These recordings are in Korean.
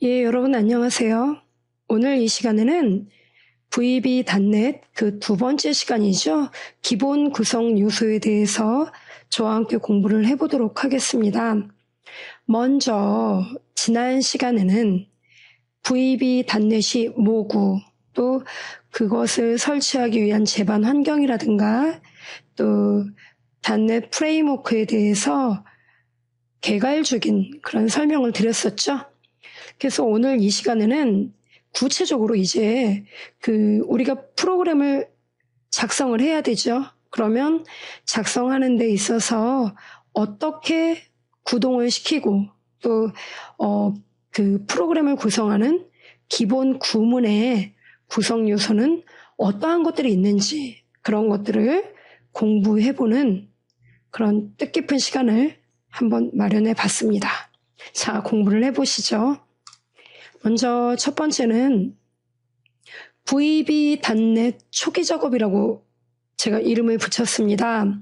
예, 여러분 안녕하세요. 오늘 이 시간에는 VB.NET 그 두 번째 시간이죠. 기본 구성 요소에 대해서 저와 함께 공부를 해보도록 하겠습니다. 먼저 지난 시간에는 VB.NET이 뭐고 또 그것을 설치하기 위한 제반 환경이라든가 또 .NET 프레임워크에 대해서 개괄적인 그런 설명을 드렸었죠. 그래서 오늘 이 시간에는 구체적으로 이제 우리가 프로그램을 작성을 해야 되죠. 그러면 작성하는 데 있어서 어떻게 구동을 시키고 또 그 프로그램을 구성하는 기본 구문의 구성 요소는 어떠한 것들이 있는지 그런 것들을 공부해보는 그런 뜻깊은 시간을 한번 마련해 봤습니다. 자, 공부를 해보시죠. 먼저 첫 번째는 VB.NET 초기 작업이라고 제가 이름을 붙였습니다.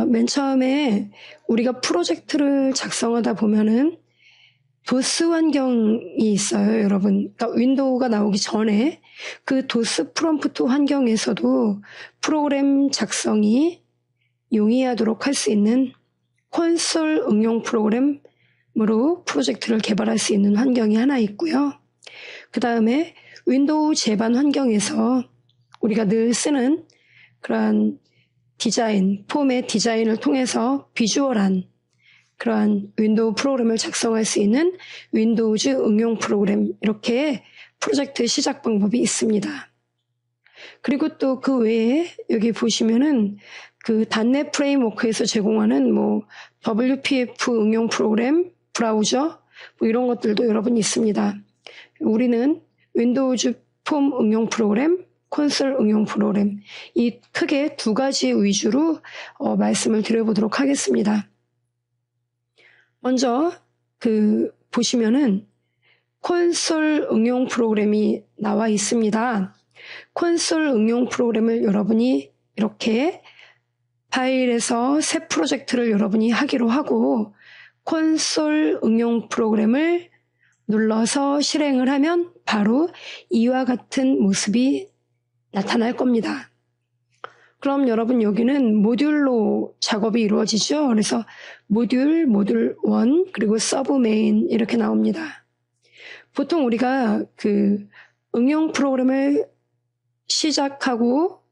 맨 처음에 우리가 프로젝트를 작성하다 보면은 도스 환경이 있어요, 여러분. 그러니까 윈도우가 나오기 전에 그 도스 프롬프트 환경에서도 프로그램 작성이 용이하도록 할 수 있는 콘솔 응용 프로그램으로 프로젝트를 개발할 수 있는 환경이 하나 있고요. 그 다음에 윈도우 제반 환경에서 우리가 늘 쓰는 그러한 디자인, 폼의 디자인을 통해서 비주얼한 그러한 윈도우 프로그램을 작성할 수 있는 윈도우즈 응용 프로그램, 이렇게 프로젝트 시작 방법이 있습니다. 그리고 또 그 외에 여기 보시면은 그 .NET 프레임워크에서 제공하는 WPF 응용 프로그램, 브라우저 이런 것들도 여러분 있습니다. 우리는 윈도우즈 폼 응용 프로그램, 콘솔 응용 프로그램, 이 크게 두 가지 위주로 말씀을 드려보도록 하겠습니다. 먼저 보시면은 콘솔 응용 프로그램이 나와 있습니다. 콘솔 응용 프로그램을 여러분이 이렇게 파일에서 새 프로젝트를 여러분이 하기로 하고 콘솔 응용 프로그램을 눌러서 실행을 하면 바로 이와 같은 모습이 나타날 겁니다. 그럼 여러분 여기는 모듈로 작업이 이루어지죠. 그래서 모듈 1, 그리고 서브 메인 이렇게 나옵니다. 보통 우리가 응용 프로그램을 시작하고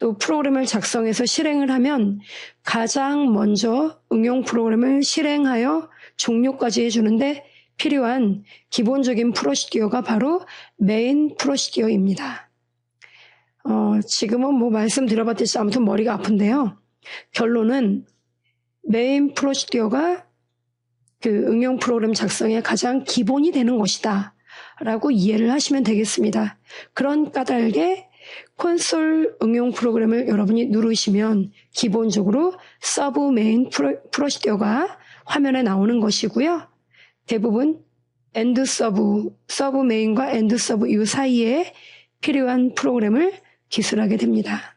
또 프로그램을 작성해서 실행을 하면 가장 먼저 응용 프로그램을 실행하여 종료까지 해주는데 필요한 기본적인 프로시디어가 바로 메인 프로시디어입니다. 지금은 말씀드려봤듯이 아무튼 머리가 아픈데요. 결론은 메인 프로시디어가 응용 프로그램 작성의 가장 기본이 되는 것이다 라고 이해를 하시면 되겠습니다. 그런 까닭에 콘솔 응용 프로그램을 여러분이 누르시면 기본적으로 서브 메인 프로시디어가 화면에 나오는 것이고요. 대부분 엔드 서브 메인과 엔드 서브 이 사이에 필요한 프로그램을 기술하게 됩니다.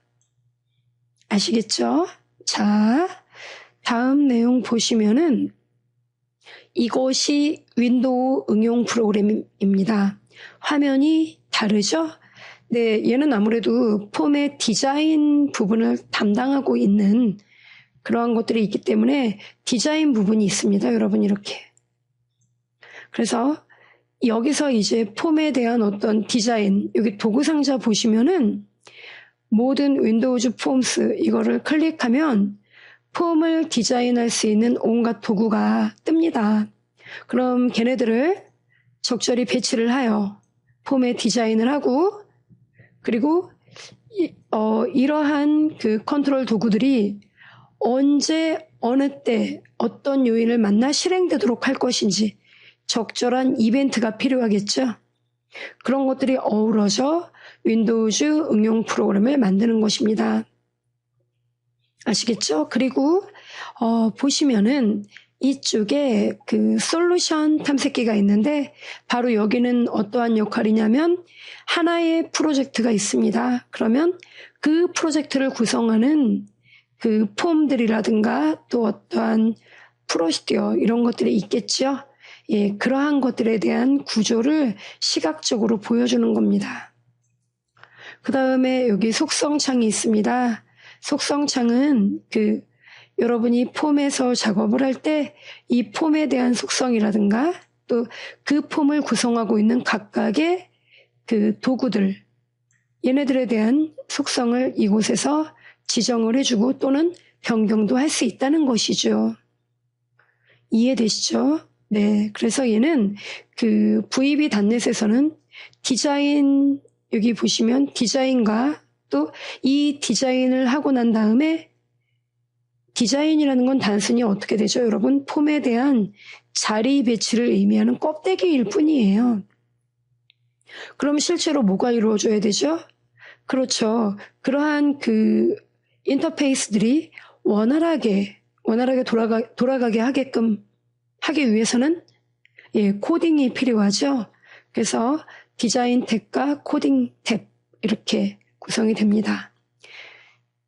아시겠죠? 자, 다음 내용 보시면은 이것이 윈도우 응용 프로그램입니다. 화면이 다르죠? 네, 얘는 아무래도 폼의 디자인 부분을 담당하고 있는 그러한 것들이 있기 때문에 디자인 부분이 있습니다. 여러분 이렇게. 그래서 여기서 이제 폼에 대한 어떤 디자인, 여기 도구 상자 보시면은 모든 윈도우즈 폼스 이거를 클릭하면 폼을 디자인할 수 있는 온갖 도구가 뜹니다. 그럼 걔네들을 적절히 배치를 하여 폼의 디자인을 하고 그리고 이러한 컨트롤 도구들이 언제 어느 때 어떤 요인을 만나 실행되도록 할 것인지 적절한 이벤트가 필요하겠죠. 그런 것들이 어우러져 윈도우즈 응용 프로그램을 만드는 것입니다. 아시겠죠? 그리고 보시면은 이쪽에 솔루션 탐색기가 있는데 바로 여기는 어떠한 역할이냐면 하나의 프로젝트가 있습니다. 그러면 그 프로젝트를 구성하는 폼들이라든가 또 어떠한 프로시디어 이런 것들이 있겠죠. 그러한 것들에 대한 구조를 시각적으로 보여주는 겁니다. 그 다음에 여기 속성창이 있습니다. 속성창은 여러분이 폼에서 작업을 할 때 이 폼에 대한 속성이라든가 또 그 폼을 구성하고 있는 각각의 도구들, 얘네들에 대한 속성을 이곳에서 지정을 해주고 또는 변경도 할 수 있다는 것이죠. 이해되시죠? 네. 그래서 얘는 VB.NET에서는 디자인, 여기 보시면 디자인과 또 이 디자인을 하고 난 다음에 디자인이라는 건 단순히 어떻게 되죠? 여러분, 폼에 대한 자리 배치를 의미하는 껍데기일 뿐이에요. 그럼 실제로 뭐가 이루어져야 되죠? 그렇죠. 그러한 인터페이스들이 원활하게 돌아가게 하게끔 하기 위해서는 코딩이 필요하죠. 그래서 디자인 탭과 코딩 탭 이렇게 구성이 됩니다.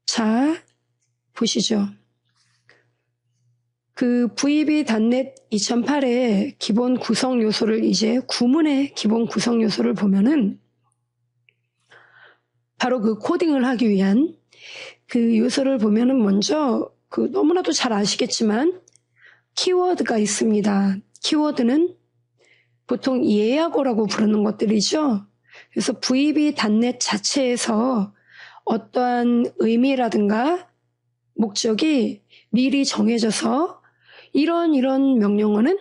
자, 보시죠. VB.NET 2008의 기본 구성 요소를 이제 구문의 기본 구성 요소를 보면은 바로 코딩을 하기 위한 요소를 보면은 먼저 너무나도 잘 아시겠지만 키워드가 있습니다. 키워드는 보통 예약어라고 부르는 것들이죠. 그래서 VB.NET 자체에서 어떠한 의미라든가 목적이 미리 정해져서 이런 명령어는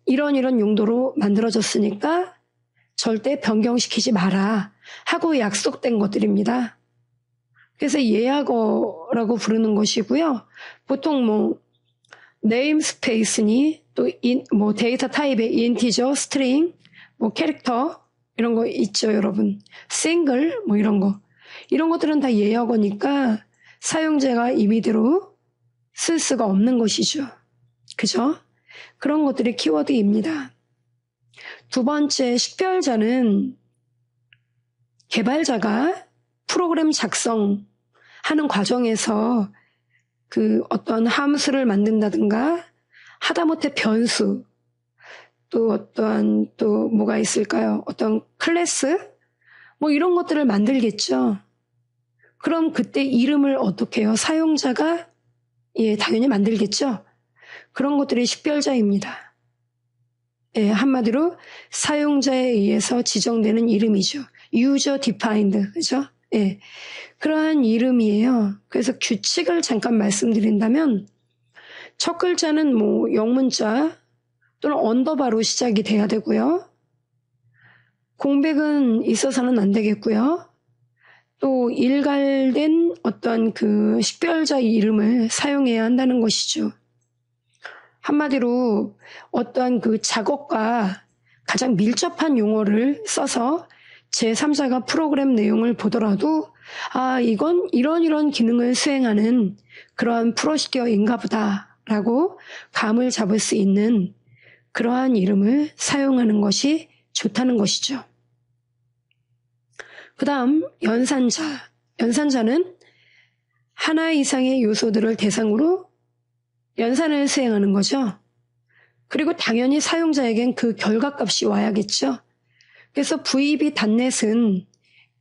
이런 용도로 만들어졌으니까 절대 변경시키지 마라 하고 약속된 것들입니다. 그래서 예약어라고 부르는 것이고요. 보통 네임스페이스니 또 데이터 타입의 인티저, 스트링, 캐릭터 이런 거 있죠, 여러분. 싱글 이런 거. 이런 것들은 다 예약어니까 사용자가 임의대로 쓸 수가 없는 것이죠. 그죠? 그런 것들이 키워드입니다. 두 번째, 식별자는 개발자가 프로그램 작성하는 과정에서 어떤 함수를 만든다든가 하다못해 변수 또 어떠한 또 뭐가 있을까요? 어떤 클래스 이런 것들을 만들겠죠. 그럼 그때 이름을 어떻게 해요? 사용자가 당연히 만들겠죠. 그런 것들이 식별자입니다. 한마디로 사용자에 의해서 지정되는 이름이죠. User defined, 그죠? 그러한 이름이에요. 그래서 규칙을 잠깐 말씀드린다면 첫 글자는 영문자 또는 언더바로 시작이 돼야 되고요. 공백은 있어서는 안 되겠고요. 또 일갈된 어떤 식별자 이름을 사용해야 한다는 것이죠. 한마디로 어떠한 작업과 가장 밀접한 용어를 써서 제3자가 프로그램 내용을 보더라도 이건 이런 기능을 수행하는 그러한 프로시저인가 보다라고 감을 잡을 수 있는 그러한 이름을 사용하는 것이 좋다는 것이죠. 그 다음 연산자. 연산자는 하나 이상의 요소들을 대상으로 연산을 수행하는 거죠. 그리고 당연히 사용자에겐 결과값이 와야겠죠. 그래서 VB.NET은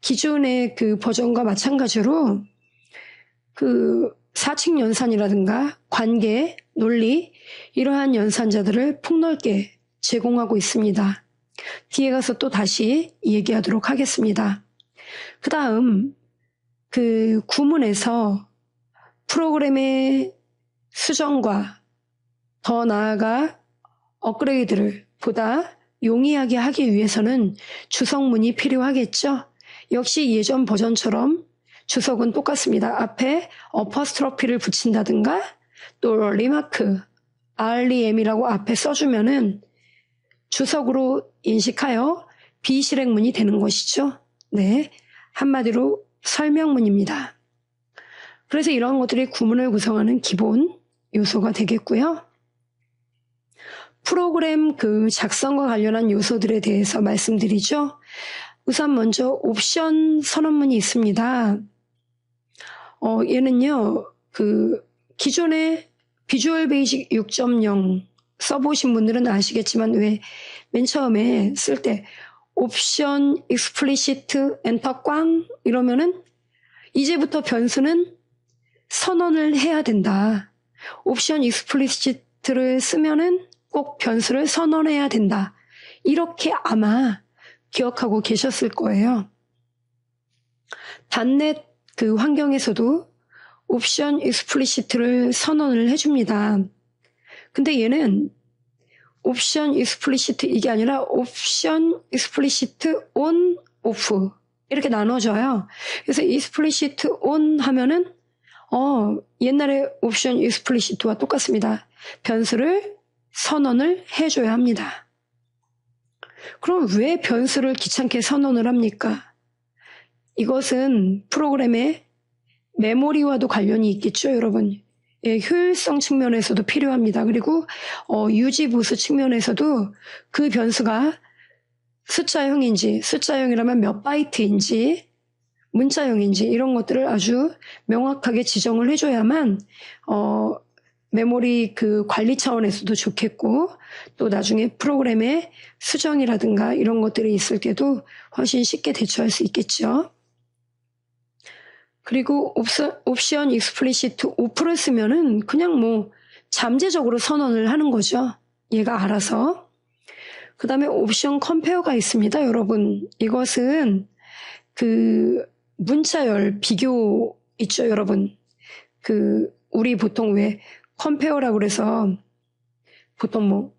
기존의 버전과 마찬가지로 사칙 연산이라든가 관계, 논리 이러한 연산자들을 폭넓게 제공하고 있습니다. 뒤에 가서 또 다시 얘기하도록 하겠습니다. 그 다음 구문에서 프로그램의 수정과 더 나아가 업그레이드를 보다 용이하게 하기 위해서는 주석문이 필요하겠죠. 역시 예전 버전처럼 주석은 똑같습니다. 앞에 어퍼스트로피를 붙인다든가 또 리마크, REM이라고 앞에 써주면은 주석으로 인식하여 비실행문이 되는 것이죠. 네, 한마디로 설명문입니다. 그래서 이런 것들이 구문을 구성하는 기본 요소가 되겠고요. 프로그램 작성과 관련한 요소들에 대해서 말씀드리죠. 우선 먼저 옵션 선언문이 있습니다. 얘는요, 기존의 비주얼 베이직 6.0 써보신 분들은 아시겠지만 왜 맨 처음에 쓸 때 옵션 익스플리시트 엔터 꽝 이러면은 이제부터 변수는 선언을 해야 된다. 옵션 익스플리시트를 쓰면은 꼭 변수를 선언해야 된다. 이렇게 아마 기억하고 계셨을 거예요. 단넷 그 환경에서도 옵션 익스플리시트를 선언을 해줍니다. 근데 얘는 옵션 익스플리시트 이게 아니라 옵션 익스플리시트 온 오프 이렇게 나눠져요. 그래서 익스플리시트 온 하면은 옛날에 옵션 익스플리시트와 똑같습니다. 변수를 선언을 해줘야 합니다. 그럼 왜 변수를 귀찮게 선언을 합니까? 이것은 프로그램의 메모리와도 관련이 있겠죠, 여러분. 예, 효율성 측면에서도 필요합니다. 그리고 유지보수 측면에서도 그 변수가 숫자형이라면 몇 바이트인지 문자형인지 이런 것들을 아주 명확하게 지정을 해줘야만 메모리 그 관리 차원에서도 좋겠고 또 나중에 프로그램의 수정이라든가 이런 것들이 있을 때도 훨씬 쉽게 대처할 수 있겠죠. 그리고 옵션 익스플리시트 오프를 쓰면은 그냥 뭐 잠재적으로 선언을 하는 거죠. 얘가 알아서. 그 다음에 옵션 컴페어가 있습니다, 여러분. 이것은 그 문자열 비교 있죠, 여러분. 우리 보통 왜 컴페어라고 그래서 보통 뭐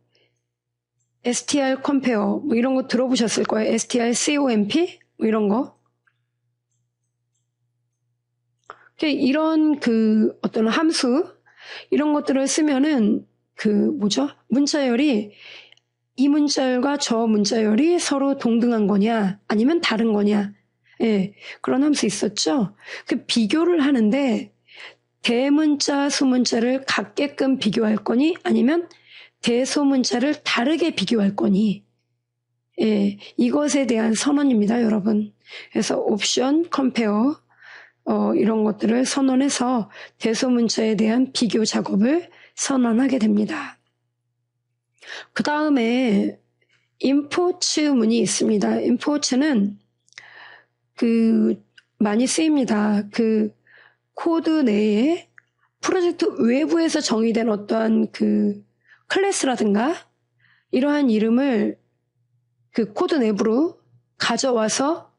str 컴페어 뭐 이런 거 들어보셨을 거예요. str comp 뭐 이런 거. 이런 어떤 함수 이런 것들을 쓰면은 문자열이 이 문자열과 저 문자열이 서로 동등한 거냐 아니면 다른 거냐 그런 함수 있었죠. 비교를 하는데 대문자 소문자를 같게끔 비교할 거니 아니면 대소문자를 다르게 비교할 거니 이것에 대한 선언입니다, 여러분. 그래서 옵션 컴페어 이런 것들을 선언해서 대소문자에 대한 비교 작업을 선언하게 됩니다. 그 다음에 임포츠 문이 있습니다. 임포츠는 많이 쓰입니다. 코드 내에 프로젝트 외부에서 정의된 어떠한 클래스라든가 이러한 이름을 코드 내부로 가져와서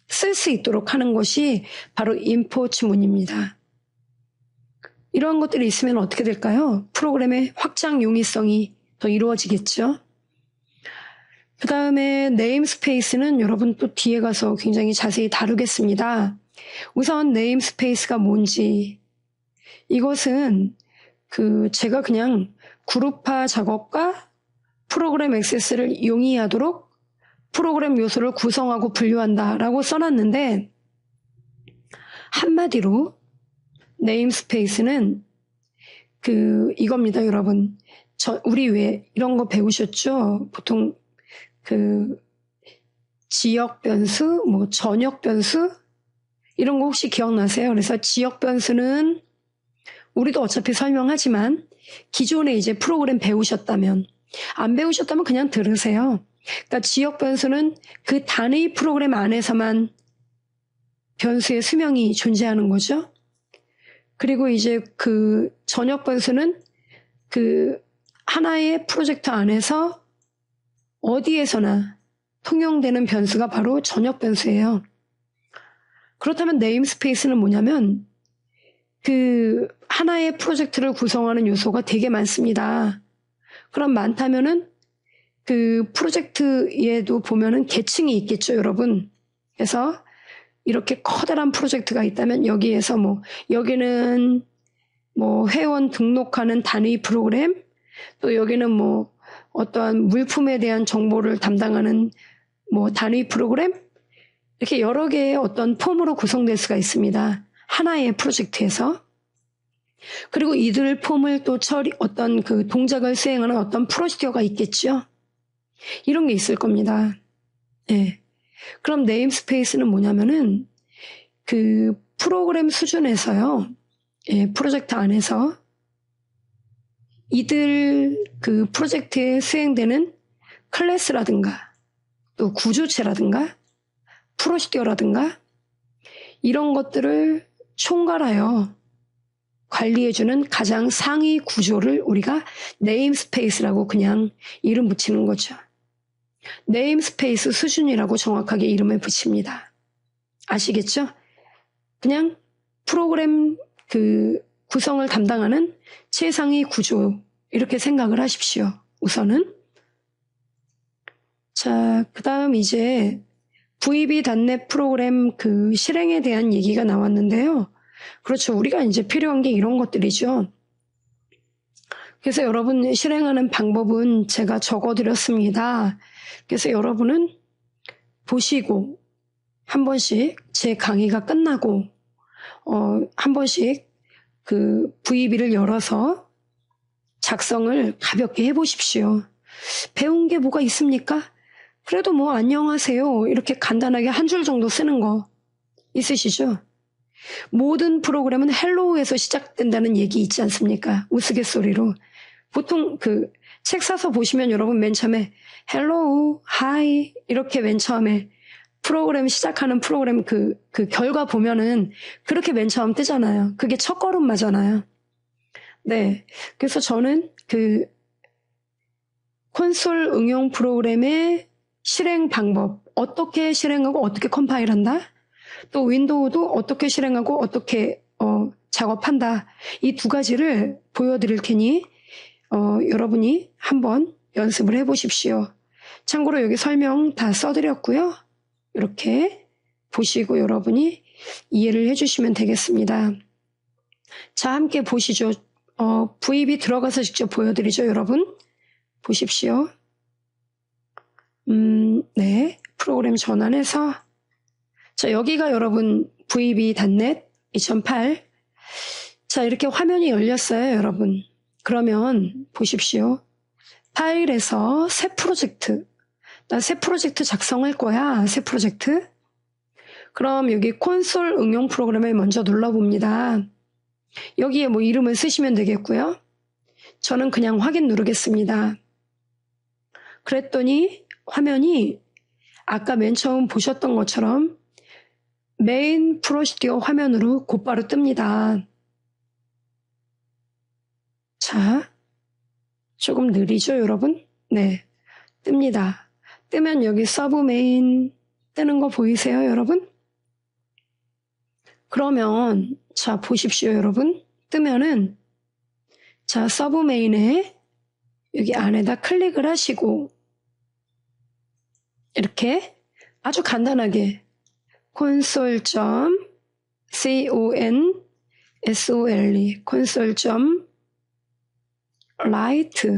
쓸 수 있도록 하는 것이 바로 임포츠 문입니다. 이러한 것들이 있으면 어떻게 될까요? 프로그램의 확장 용이성이 더 이루어지겠죠. 그 다음에 네임스페이스는 여러분 또 뒤에 가서 굉장히 자세히 다루겠습니다. 우선 네임스페이스가 뭔지 이것은 제가 그냥 그룹화 작업과 프로그램 액세스를 용이하도록 프로그램 요소를 구성하고 분류한다라고 써놨는데 한마디로 네임스페이스는 이겁니다, 여러분. 우리 왜 이런 거 배우셨죠? 보통 지역 변수, 뭐 전역 변수 이런 거 혹시 기억나세요? 그래서 지역 변수는 우리도 어차피 설명하지만 기존에 이제 프로그램 배우셨다면 안 배우셨다면 그냥 들으세요. 그러니까 지역 변수는 그 단위 프로그램 안에서만 변수의 수명이 존재하는 거죠. 그리고 이제 전역 변수는 하나의 프로젝트 안에서 어디에서나 통용되는 변수가 바로 전역 변수예요. 그렇다면 네임스페이스는 뭐냐면 하나의 프로젝트를 구성하는 요소가 되게 많습니다. 그럼 많다면은 프로젝트에도 보면은 계층이 있겠죠, 여러분. 그래서 이렇게 커다란 프로젝트가 있다면 여기에서 여기는 회원 등록하는 단위 프로그램, 또 여기는 어떠한 물품에 대한 정보를 담당하는 단위 프로그램, 이렇게 여러 개의 어떤 폼으로 구성될 수가 있습니다. 하나의 프로젝트에서. 그리고 이들 폼을 또 어떤 동작을 수행하는 어떤 프로시저가 있겠죠. 이런 게 있을 겁니다. 네. 그럼 네임스페이스는 뭐냐면은 프로그램 수준에서요. 프로젝트 안에서 이들 그 프로젝트에 수행되는 클래스라든가 또 구조체라든가 프로시디어라든가 이런 것들을 총괄하여 관리해주는 가장 상위 구조를 우리가 네임스페이스라고 그냥 이름 붙이는 거죠. 네임스페이스 수준이라고 정확하게 이름을 붙입니다. 아시겠죠? 그냥 프로그램 그 구성을 담당하는 최상위 구조 이렇게 생각을 하십시오. 우선은. 자, 그 다음 이제 VB.NET 프로그램 그 실행에 대한 얘기가 나왔는데요. 그렇죠. 우리가 이제 필요한 게 이런 것들이죠. 그래서 여러분 실행하는 방법은 제가 적어드렸습니다. 그래서 여러분은 보시고 한 번씩 제 강의가 끝나고 한 번씩 그 VB를 열어서 작성을 가볍게 해보십시오. 배운 게 뭐가 있습니까? 그래도 뭐 안녕하세요 이렇게 간단하게 한 줄 정도 쓰는 거 있으시죠? 모든 프로그램은 헬로우에서 시작된다는 얘기 있지 않습니까? 우스갯소리로. 보통 그 책 사서 보시면 여러분 맨 처음에 헬로우, 하이 이렇게 맨 처음에 프로그램 시작하는 프로그램 그 결과 보면은 그렇게 맨 처음 뜨잖아요. 그게 첫 걸음마잖아요. 네. 그래서 저는 그 콘솔 응용 프로그램의 실행 방법, 어떻게 실행하고 어떻게 컴파일한다? 또 윈도우도 어떻게 실행하고 어떻게 작업한다. 이 두 가지를 보여드릴 테니 여러분이 한번 연습을 해보십시오. 참고로 여기 설명 다 써드렸고요. 이렇게 보시고 여러분이 이해를 해주시면 되겠습니다. 자, 함께 보시죠. VB 들어가서 직접 보여드리죠, 여러분. 보십시오. 네. 프로그램 전환해서 자, 여기가 여러분 VB.NET 2008. 자, 이렇게 화면이 열렸어요, 여러분. 그러면 보십시오. 파일에서 새 프로젝트. 나 새 프로젝트 작성할 거야. 새 프로젝트. 그럼 여기 콘솔 응용 프로그램을 먼저 눌러봅니다. 여기에 뭐 이름을 쓰시면 되겠고요. 저는 그냥 확인 누르겠습니다. 그랬더니 화면이 아까 맨 처음 보셨던 것처럼 메인 프로시디어 화면으로 곧바로 뜹니다. 자, 조금 느리죠, 여러분? 네, 뜹니다. 뜨면 여기 서브 메인 뜨는 거 보이세요, 여러분? 그러면 자, 보십시오, 여러분. 뜨면은 자, 서브 메인에 여기 안에다 클릭을 하시고 이렇게 아주 간단하게 console.write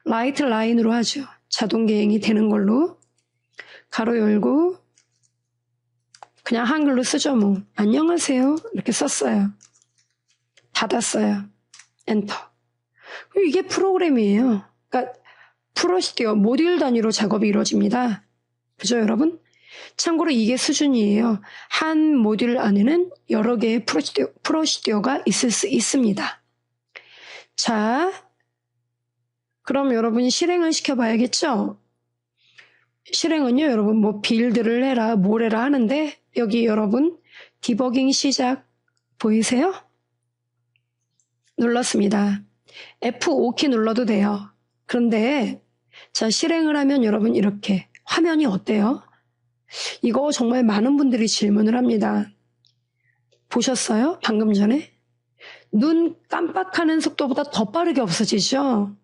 라이트 라인으로 하죠. 자동 개행이 되는 걸로 가로 열고 그냥 한글로 쓰죠. 뭐 안녕하세요 이렇게 썼어요. 닫았어요. 엔터. 이게 프로그램이에요. 그러니까 프로시디어 모듈 단위로 작업이 이루어집니다. 그죠, 여러분? 참고로 이게 수준이에요. 한 모듈 안에는 여러 개의 프로시디어가 있을 수 있습니다. 자, 그럼 여러분이 실행을 시켜봐야겠죠? 실행은요, 여러분 뭐 빌드를 해라, 뭘 해라 하는데 여기 여러분 디버깅 시작 보이세요? 눌렀습니다. F5키 눌러도 돼요. 그런데 자, 실행을 하면 여러분 이렇게 화면이 어때요? 이거 정말 많은 분들이 질문을 합니다. 보셨어요? 방금 전에? 눈 깜빡하는 속도보다 더 빠르게 없어지죠?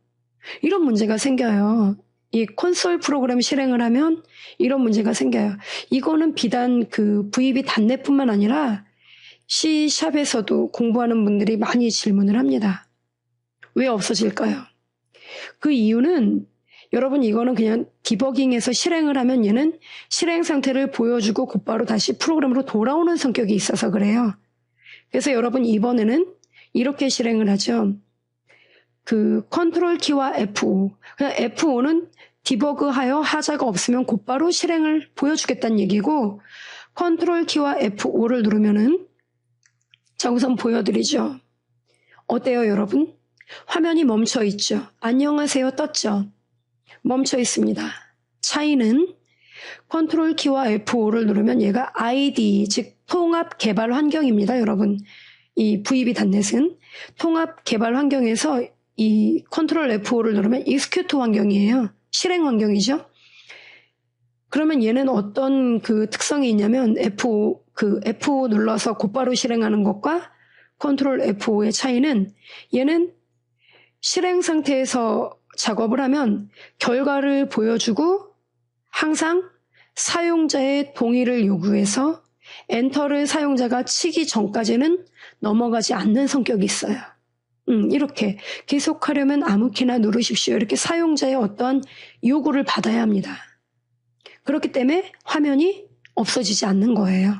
이런 문제가 생겨요. 이 콘솔 프로그램 실행을 하면 이런 문제가 생겨요. 이거는 비단 그 VB.NET뿐만 아니라 C샵에서도 공부하는 분들이 많이 질문을 합니다. 왜 없어질까요? 그 이유는 여러분 이거는 그냥 디버깅에서 실행을 하면 얘는 실행 상태를 보여주고 곧바로 다시 프로그램으로 돌아오는 성격이 있어서 그래요. 그래서 여러분 이번에는 이렇게 실행을 하죠. 그 컨트롤 키와 F5. 그냥 F5는 디버그하여 하자가 없으면 곧바로 실행을 보여주겠다는 얘기고 컨트롤 키와 F5를 누르면은 자, 우선 보여드리죠. 어때요, 여러분? 화면이 멈춰 있죠. 안녕하세요 떴죠. 멈춰 있습니다. 차이는 컨트롤 키와 F5를 누르면 얘가 ID, 즉 통합 개발 환경입니다. 여러분, 이 VB.NET은 통합 개발 환경에서 이 컨트롤 F5를 누르면 execute 환경이에요. 실행 환경이죠. 그러면 얘는 어떤 그 특성이 있냐면 F5 눌러서 곧바로 실행하는 것과 컨트롤 F5의 차이는, 얘는 실행 상태에서 작업을 하면 결과를 보여주고 항상 사용자의 동의를 요구해서 엔터를 사용자가 치기 전까지는 넘어가지 않는 성격이 있어요. 이렇게 계속하려면 아무 키나 누르십시오. 이렇게 사용자의 어떤 요구를 받아야 합니다. 그렇기 때문에 화면이 없어지지 않는 거예요.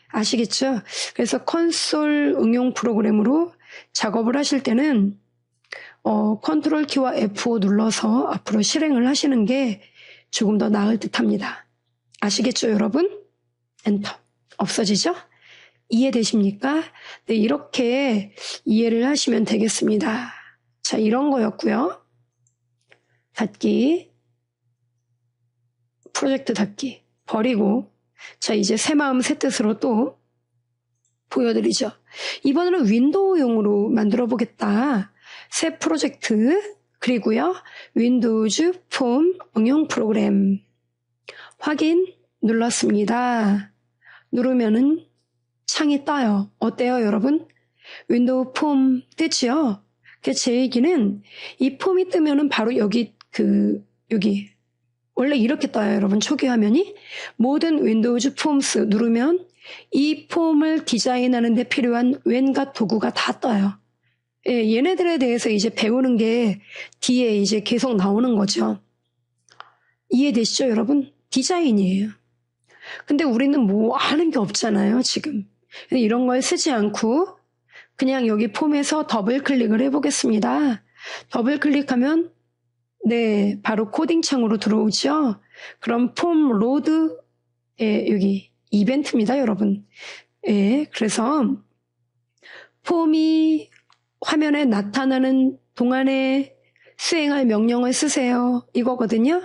아시겠죠? 그래서 콘솔 응용 프로그램으로 작업을 하실 때는 컨트롤 키와 F5 눌러서 앞으로 실행을 하시는 게 조금 더 나을 듯 합니다. 아시겠죠, 여러분? 엔터. 없어지죠? 이해되십니까? 네, 이렇게 이해를 하시면 되겠습니다. 자, 이런 거였고요. 닫기. 프로젝트 닫기. 버리고. 자, 이제 새 마음 새 뜻으로 또 보여드리죠. 이번에는 윈도우용으로 만들어 보겠다. 새 프로젝트. 그리고요, 윈도우즈 폼 응용 프로그램. 확인 눌렀습니다. 누르면은 창이 떠요. 어때요, 여러분? 윈도우 폼 뜨지요? 제 얘기는 이 폼이 뜨면은 바로 여기 원래 이렇게 떠요, 여러분. 초기 화면이. 모든 윈도우즈 폼스 누르면 이 폼을 디자인하는 데 필요한 웬갓 도구가 다 떠요. 예, 얘네들에 대해서 이제 배우는 게 뒤에 이제 계속 나오는 거죠. 이해되시죠, 여러분? 디자인이에요. 근데 우리는 뭐 아는 게 없잖아요, 지금. 이런 걸 쓰지 않고 그냥 여기 폼에서 더블 클릭을 해보겠습니다. 더블 클릭하면 네, 바로 코딩 창으로 들어오죠. 그럼 폼 로드의 여기 이벤트입니다, 여러분. 예, 그래서 폼이 화면에 나타나는 동안에 수행할 명령을 쓰세요. 이거거든요.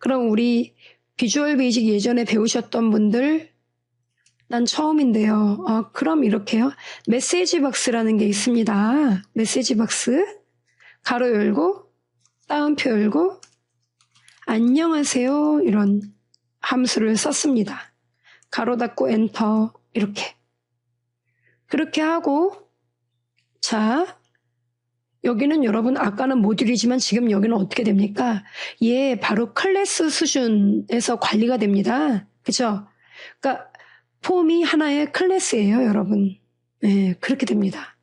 그럼 우리 비주얼 베이직 예전에 배우셨던 분들, 난 처음인데요. 그럼 이렇게요. 메시지 박스라는 게 있습니다. 메시지 박스. 가로 열고, 따옴표 열고, 안녕하세요. 이런 함수를 썼습니다. 가로 닫고 엔터. 이렇게. 그렇게 하고, 자, 여기는 여러분 아까는 모듈이지만 지금 여기는 어떻게 됩니까? 얘 바로 클래스 수준에서 관리가 됩니다. 그죠? 그러니까 폼이 하나의 클래스예요, 여러분. 네, 그렇게 됩니다.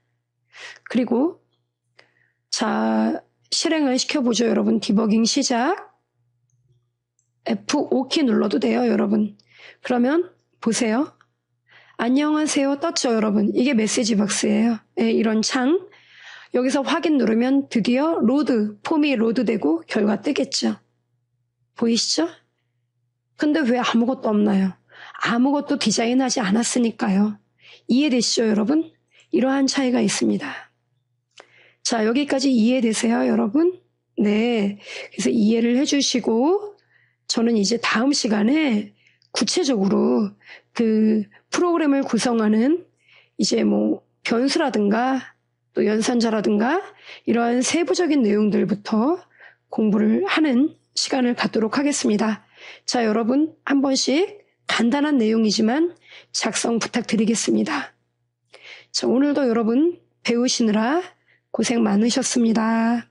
그리고 자, 실행을 시켜보죠, 여러분. 디버깅 시작. F5키 눌러도 돼요, 여러분. 그러면 보세요. 안녕하세요 떴죠, 여러분. 이게 메시지 박스예요. 네, 이런 창. 여기서 확인 누르면 드디어 폼이 로드되고 결과 뜨겠죠. 보이시죠? 근데 왜 아무것도 없나요? 아무것도 디자인하지 않았으니까요. 이해되시죠, 여러분? 이러한 차이가 있습니다. 자, 여기까지 이해되세요, 여러분? 네. 그래서 이해를 해주시고, 저는 이제 다음 시간에 구체적으로 그 프로그램을 구성하는 이제 뭐 변수라든가 또 연산자라든가 이러한 세부적인 내용들부터 공부를 하는 시간을 갖도록 하겠습니다. 자, 여러분 한 번씩 간단한 내용이지만 작성 부탁드리겠습니다. 자, 오늘도 여러분 배우시느라 고생 많으셨습니다.